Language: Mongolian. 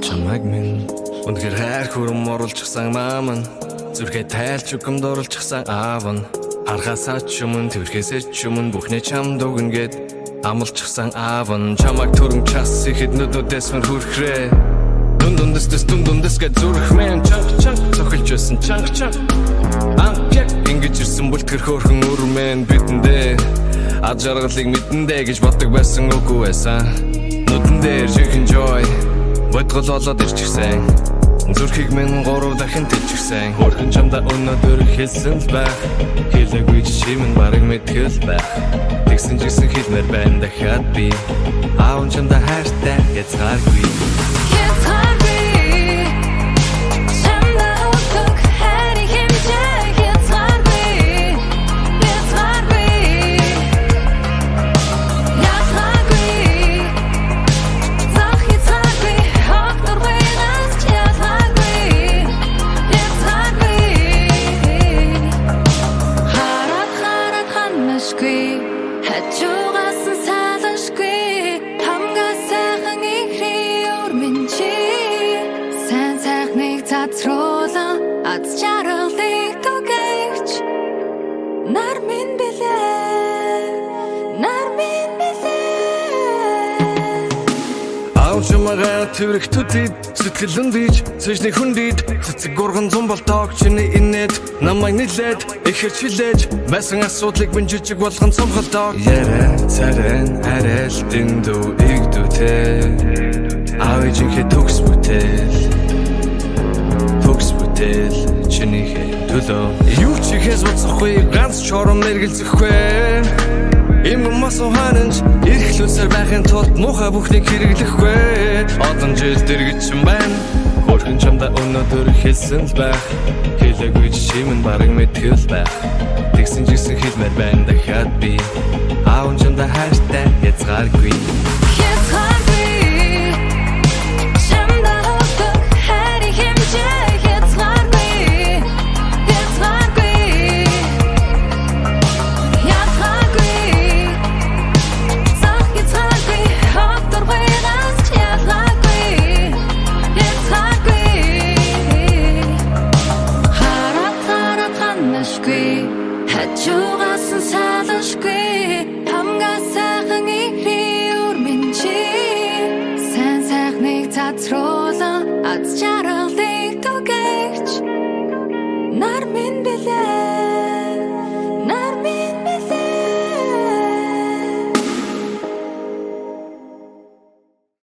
Чамайг минь өнөхөр хайр хүрэн оруулчихсан мааман зүрхээ тайлж үгэмд оруулчихсан аав нь аргасаа ч юмн төрхөөсөө ч юмн бүхнээ чам дугнгээд амлчихсан аав нь чамайг төрөм час ихэд нүднүүдээс мөр хүрхрээ дүндэс гэж зүрхмэн чанг цохилж байсан чанг анхяг ингэж ирсэн бүлтгэр хөөрхөн өрмэн бидэндээ ад жаргалыг мэдэндээ гэж боддог байсан үгүй байсан нүдэн дээр жихэн joy бодгол болоод ирчихсэн зүрхийг минь 3 дахин тэлчихсэн хөрхөн чамда өнөөдөр хэлсэн л байх хэлээгүй чимэн бараг мэдгэл байх тэгсэн жисэн хэлмээр байна дахиад би аав чамда хайртай яцгааргүй хажуугаас салашгүй хамгаа сайхан ихрий өрмөн чи сайн сайхныг цацруулан аз жаргалыг түгэж нар минь билээ аав чамайгаа тэрэгтүүдид сэтгэлэн бийж цэжний хүндид цэцэг гурган зам бол тоог чиний инээд намайг нилээд ихэр чилээж байсан асуудлыг минь жижиг болгон цомхолдог яриа царайн арайлтын дүү игдүүтэй аав ижинхээ төгс бүтээл чиний төлөө юу ч ихээс боцохгүй ганц чором мэргэлзэхгүй им мас ухаанч эрхлүүлсээр байхын тулд муухай бүхнийг хэрэглэхгүй одон жил дэргэжсэн байна хөрхөн чамда өнөөдөр хэлсэн л байх хэлээгүй чимэн бараг мэдгэл байх тэгсэн жисэн хэлмээр байна дахиад би аав чамда хайртай яцгааргүй хажуугаас салашгүй хамгаа сайхан ихрий өрмөн чи сайн сайхныг цацруулан аз жаргалыг түгэж нар минь билээ